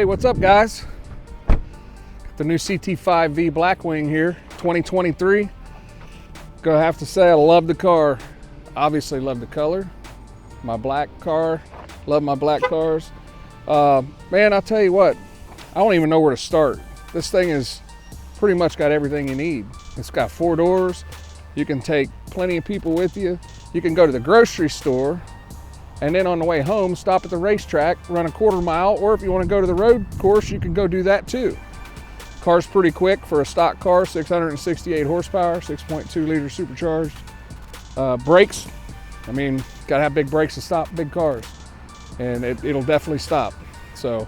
Hey, what's up guys? Got the new Ct5-V Blackwing here, 2023. Gonna have to say I love the car. Obviously love the color. My black car, love my black cars. Man, I'll tell you what, I don't even know where to start. This thing is pretty much got everything you need. It's got 4 doors. You can take plenty of people with you. You can go to the grocery store and then on the way home, stop at the racetrack, run a 1/4 mile, or if you want to go to the road course, you can go do that too. Car's pretty quick for a stock car, 668 horsepower, 6.2 liter supercharged. Brakes, I mean, gotta have big brakes to stop big cars, and it'll definitely stop. So,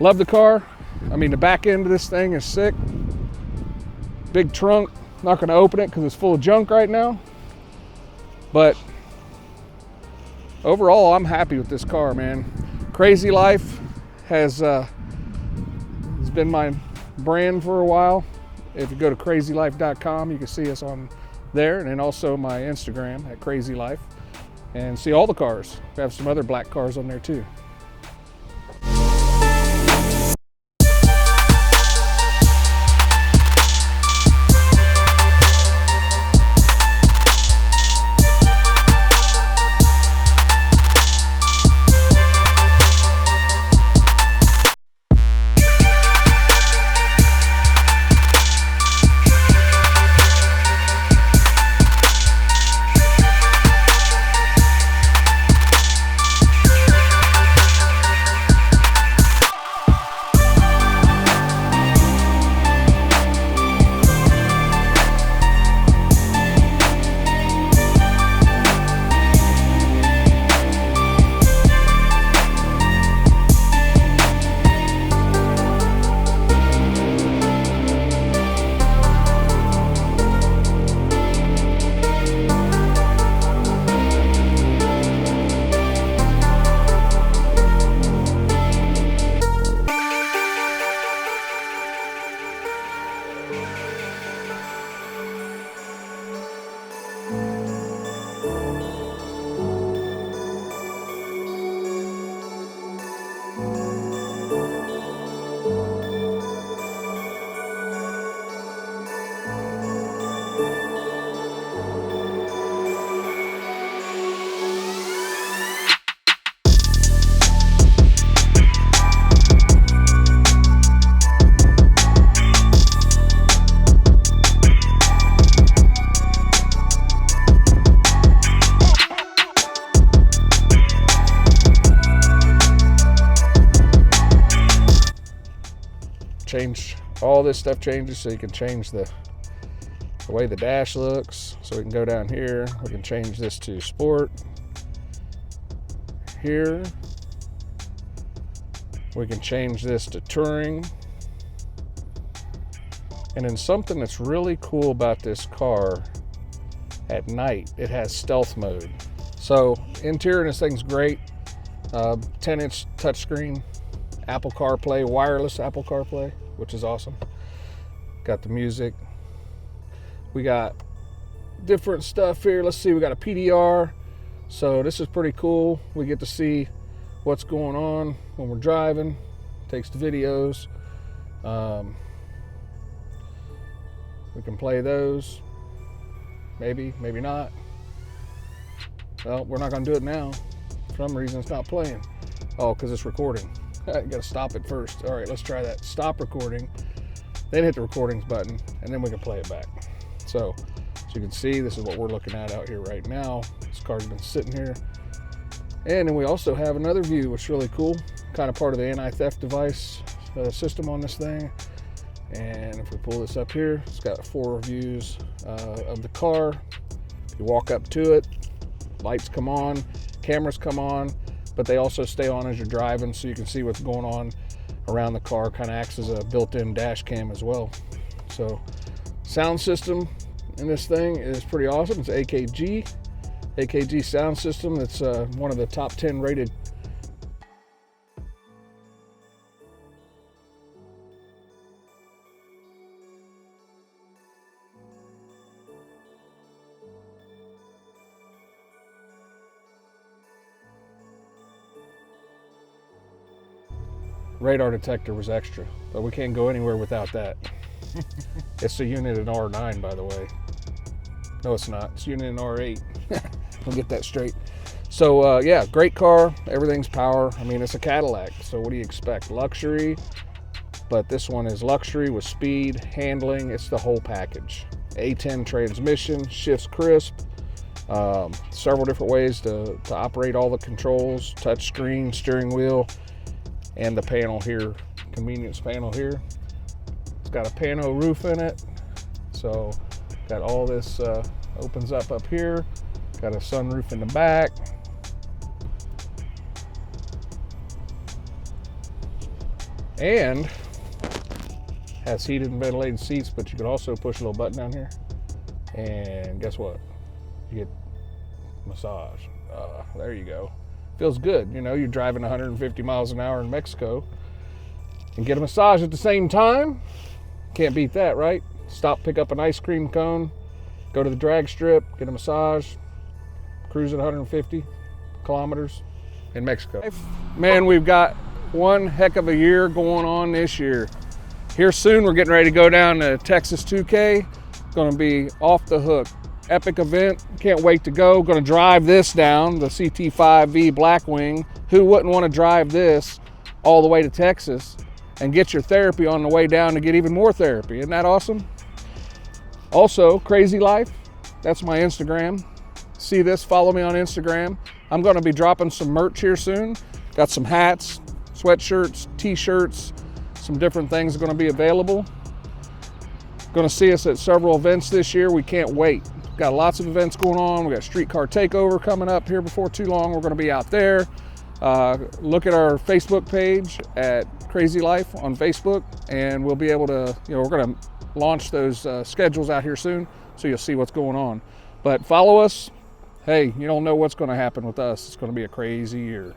love the car. I mean, the back end of this thing is sick. Big trunk, not gonna open it because it's full of junk right now. But overall, I'm happy with this car, man. Krazlyf has been my brand for a while. If you go to crazylife.com, you can see us on there, and then also my Instagram at Krazlyf, and see all the cars. We have some other black cars on there too. Change all this stuff changes, so you can change the way the dash looks. So we can go down here, we can change this to sport here, we can change this to touring. And then something that's really cool about this car, at night it has stealth mode. So interior in this thing's great. 10-inch touchscreen, Apple Carplay, wireless Apple Carplay, which is awesome. Got the music. We got different stuff here. Let's see, we got a PDR. So this is pretty cool. We get to see what's going on when we're driving. Takes the videos. We can play those. Maybe, maybe not. Well, we're not gonna do it now. For some reason it's not playing. Oh, because it's recording. You gotta stop it first. All right, let's try that. Stop recording, then hit the recordings button, and then we can play it back. So you can see, this is what we're looking at out here right now. This car's been sitting here. And then we also have another view, which is really cool. Kind of part of the anti-theft device system on this thing. And if we pull this up here, it's got 4 views of the car. You walk up to it, lights come on, cameras come on, but they also stay on as you're driving, so you can see what's going on around the car. Kind of acts as a built-in dash cam as well. So sound system in this thing is pretty awesome. It's AKG sound system. That's one of the top 10 rated radar detector was extra, but we can't go anywhere without that. It's a unit in R9, by the way. No, it's not. It's unit in R8. We'll get that straight. So yeah, great car. Everything's power. I mean, it's a Cadillac, so what do you expect? Luxury, but this one is luxury with speed, handling. It's the whole package. A10 transmission, shifts crisp. Several different ways to operate all the controls, touch screen, steering wheel, and the panel here, convenience panel here. It's got a pano roof in it, so got all this opens up here. Got a sunroof in the back. And has heated and ventilated seats, but you can also push a little button down here, and guess what? You get massage. There you go. Feels good. You know, you're driving 150 miles an hour in Mexico and get a massage at the same time. Can't beat that, right? Stop, pick up an ice cream cone, go to the drag strip, get a massage, cruise at 150 kilometers in Mexico. Man, we've got one heck of a year going on this year. Here soon, we're getting ready to go down to Texas 2K. Going to be off the hook. Epic event. Can't wait to go. Going to drive this down, the Ct5-V Blackwing. Who wouldn't want to drive this all the way to Texas and get your therapy on the way down to get even more therapy? Isn't that awesome? Also, Krazlyf. That's my Instagram. See this, follow me on Instagram. I'm going to be dropping some merch here soon. Got some hats, sweatshirts, t-shirts, some different things are going to be available. Going to see us at several events this year. We can't wait. Got lots of events going on. We got Streetcar Takeover coming up here before too long. We're going to be out there. Look at our Facebook page at Krazlyf on Facebook, and we'll be able to, you know, we're going to launch those schedules out here soon, so you'll see what's going on. But follow us. Hey, you don't know what's going to happen with us. It's going to be a crazy year.